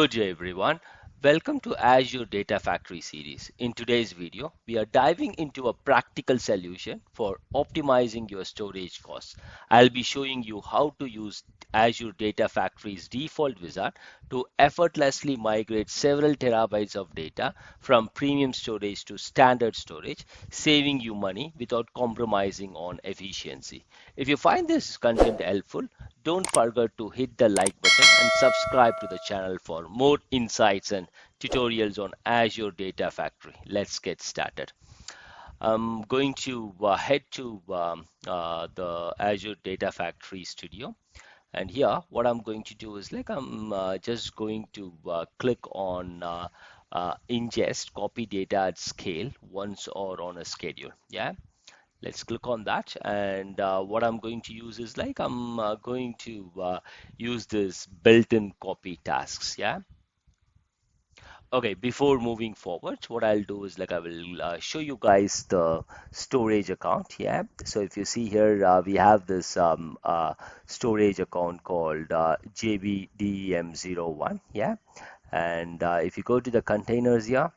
Good day, everyone. Welcome to Azure Data Factory Series. In today's video, we are diving into a practical solution for optimizing your storage costs. I'll be showing you how to use Azure Data Factory's default wizard to effortlessly migrate several terabytes of data from premium storage to standard storage, saving you money without compromising on efficiency. If you find this content helpful, don't forget to hit the like button and subscribe to the channel for more insights and tutorials on Azure Data Factory. Let's get started. I'm going to head to the Azure Data Factory Studio. And here, what I'm going to do is I'm just going to click on ingest, copy data at scale once or on a schedule. Yeah. Let's click on that, and what I'm going to use is I'm going to use this built-in copy tasks. Yeah. Okay, before moving forward, what I'll do is I will show you guys the storage account. Yeah. So if you see here, we have this storage account called JBDEM01. Yeah. And if you go to the containers here,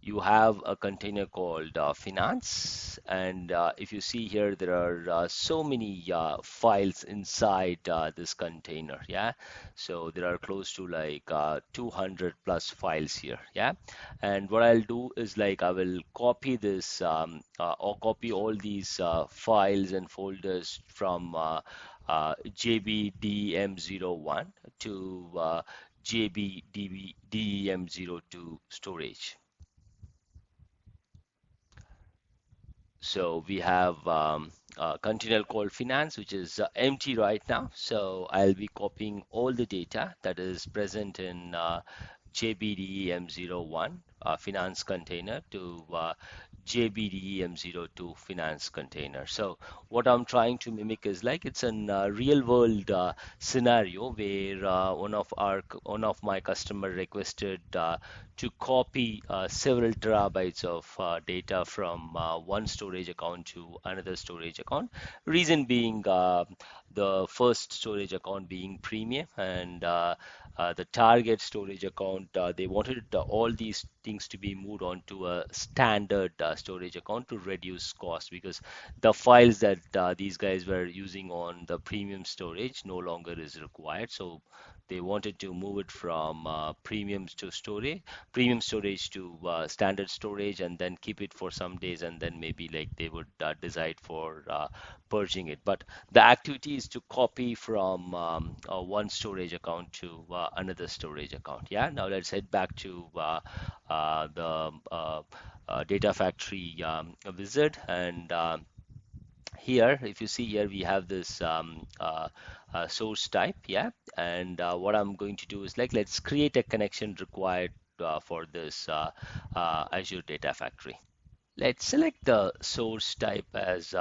you have a container called finance, and if you see here, there are so many files inside this container. Yeah, so there are close to 200 plus files here. Yeah, and what I'll do is I will copy this or copy all these files and folders from JBDM01 to JBDEM02 storage. So we have a container called finance, which is empty right now. So I'll be copying all the data that is present in JBDEM01 finance container to JBDEM02 finance container. So what I'm trying to mimic is it's a real world scenario where one of my customer requested to copy several terabytes of data from one storage account to another storage account. Reason being the first storage account being premium, and the target storage account, they wanted all these things to be moved on to a standard storage account to reduce cost, because the files that these guys were using on the premium storage no longer is required. So they wanted to move it from premium storage to standard storage, and then keep it for some days, and then maybe they would decide for purging it. But the activity is to copy from one storage account to another storage account. Yeah. Now let's head back to the data factory wizard, and here, if you see here, we have this source type. Yeah. And what I'm going to do is let's create a connection required for this Azure Data Factory. Let's select the source type as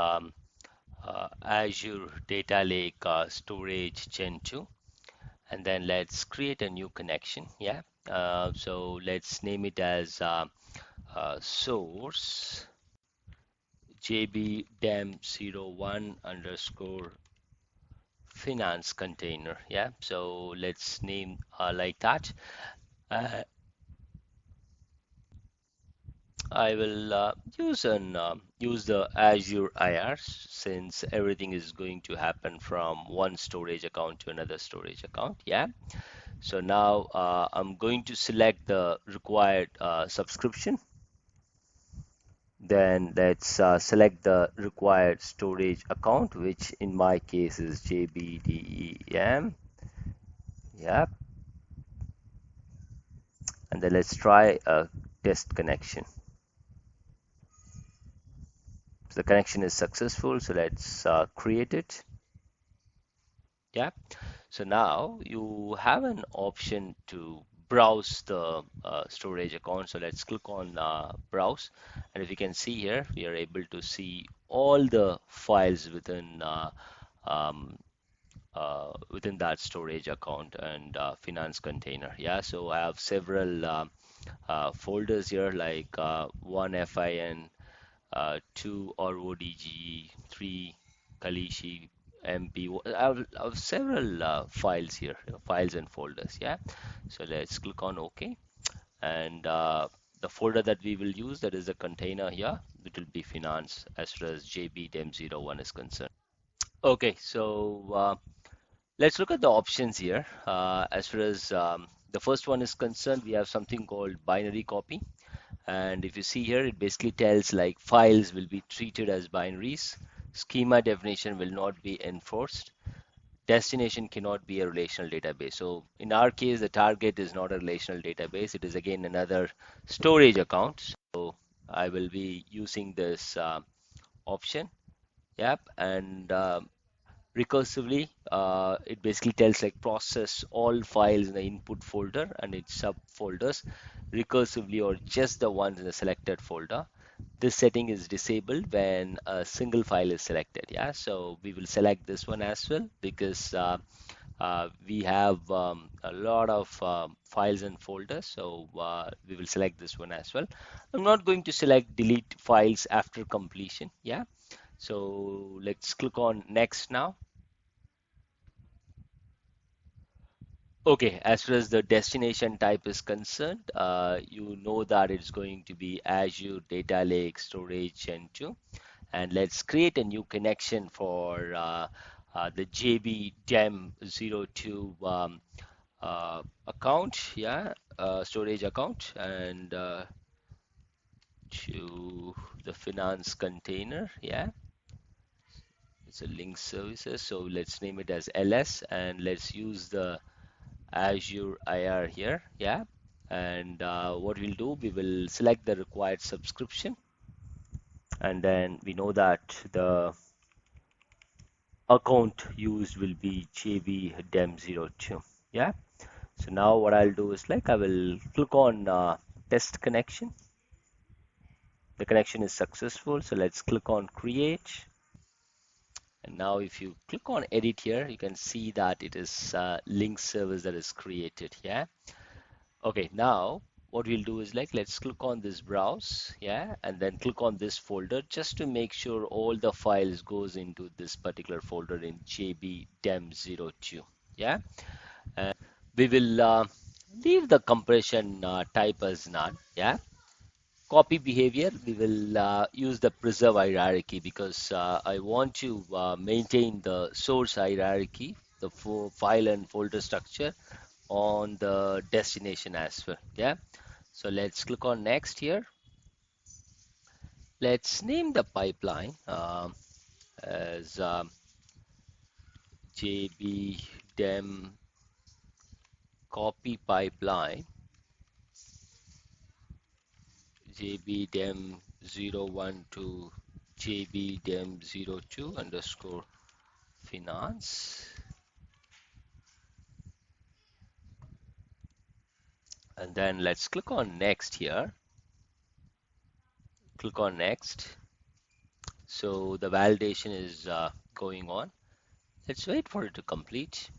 Azure Data Lake Storage Gen 2, and then let's create a new connection. Yeah. So let's name it as source JBDEM01 underscore finance container. Yeah. So let's name like that. Uh, I will use the Azure IR, since everything is going to happen from one storage account to another storage account. Yeah. So now I'm going to select the required subscription. Then let's select the required storage account, which in my case is JBDEM. Yeah. And then let's try a test connection. So the connection is successful, so let's create it. Yeah. So now you have an option to browse the storage account. So let's click on browse, and if you can see here, we are able to see all the files um, within that storage account and finance container. Yeah. So I have several folders here, one FIN, two RODG, three Kalishi, MP. I have several files here, files and folders. Yeah. So let's click on OK. And the folder that we will use, that is the container here, it will be finance as far as JBDEM01 is concerned. Okay, so let's look at the options here. As far as the first one is concerned, we have something called binary copy. And if you see here, it basically tells like files will be treated as binaries. Schema definition will not be enforced. Destination cannot be a relational database. So in our case, the target is not a relational database. It is again another storage account. So I will be using this option. Yep. And recursively, it basically tells like process all files in the input folder and its subfolders recursively or just the ones in the selected folder. This setting is disabled when a single file is selected. Yeah, so we will select this one as well because we have a lot of files and folders, so we will select this one as well. I'm not going to select delete files after completion. Yeah, so let's click on next now. Okay, as far as the destination type is concerned, you know that it's going to be Azure Data Lake Storage Gen 2. And let's create a new connection for the JBDEM02 account, yeah, storage account, and to the finance container, yeah. It's a link services, so let's name it as LS, and let's use the Azure IR here, yeah. And what we'll do, we will select the required subscription, and then we know that the account used will be JBDEM02, yeah. So now what I'll do is like I will click on test connection. The connection is successful, so let's click on create. And now if you click on edit here, you can see that it is link service that is created, yeah. Okay, now what we'll do is like let's click on this browse, yeah, and then click on this folder just to make sure all the files goes into this particular folder in JBDEM02, yeah. And we will leave the compression type as none, yeah. Copy behavior, we will use the preserve hierarchy because I want to maintain the source hierarchy, the file and folder structure on the destination as well. Yeah. So let's click on next here. Let's name the pipeline as JBDEM copy pipeline, JBDEM01 to JBDEM02 underscore finance. And then let's click on next here. Click on next. So the validation is going on. Let's wait for it to complete.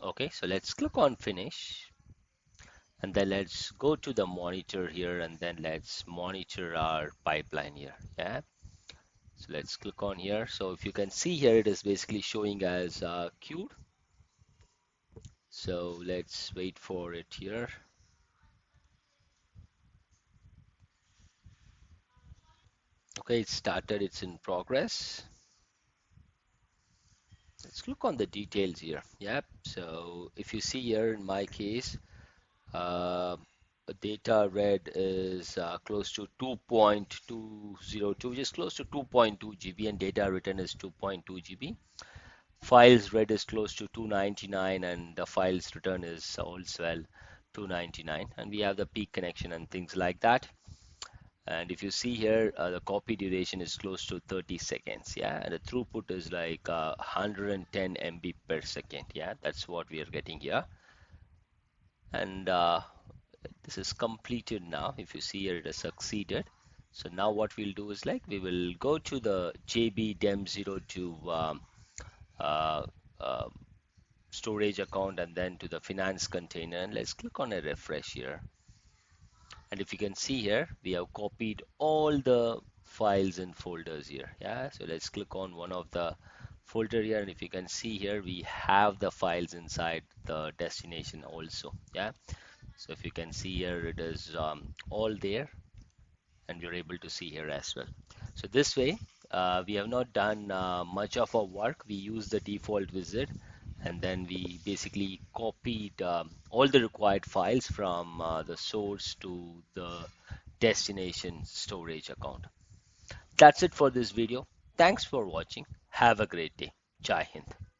Okay, so let's click on finish. And then let's go to the monitor here and then let's monitor our pipeline here. Yeah. So let's click on here. So if you can see here, it is basically showing as queued. So let's wait for it here. Okay, it started, it's in progress. Let's click on the details here. Yep. So if you see here in my case, uh, data read is close to 2.202, which is close to 2.2 GB, and data written is 2.2 GB. Files read is close to 299, and the files return is also well 299. And we have the peak connection and things like that. And if you see here, the copy duration is close to 30 seconds. Yeah, and the throughput is like 110 MB per second. Yeah, that's what we are getting here. And this is completed now. If you see here, it has succeeded. So now what we'll do is like we will go to the JBDEM02 uh, uh, storage account and then to the finance container, and let's click on a refresh here. And if you can see here, we have copied all the files and folders here. Yeah, so let's click on one of the folder here, and if you can see here, we have the files inside the destination also. Yeah, so if you can see here, it is all there, and you're able to see here as well. So this way, we have not done much of our work. We use the default wizard, and then we basically copied all the required files from the source to the destination storage account. That's it for this video. Thanks for watching. Have a great day. Jai Hind.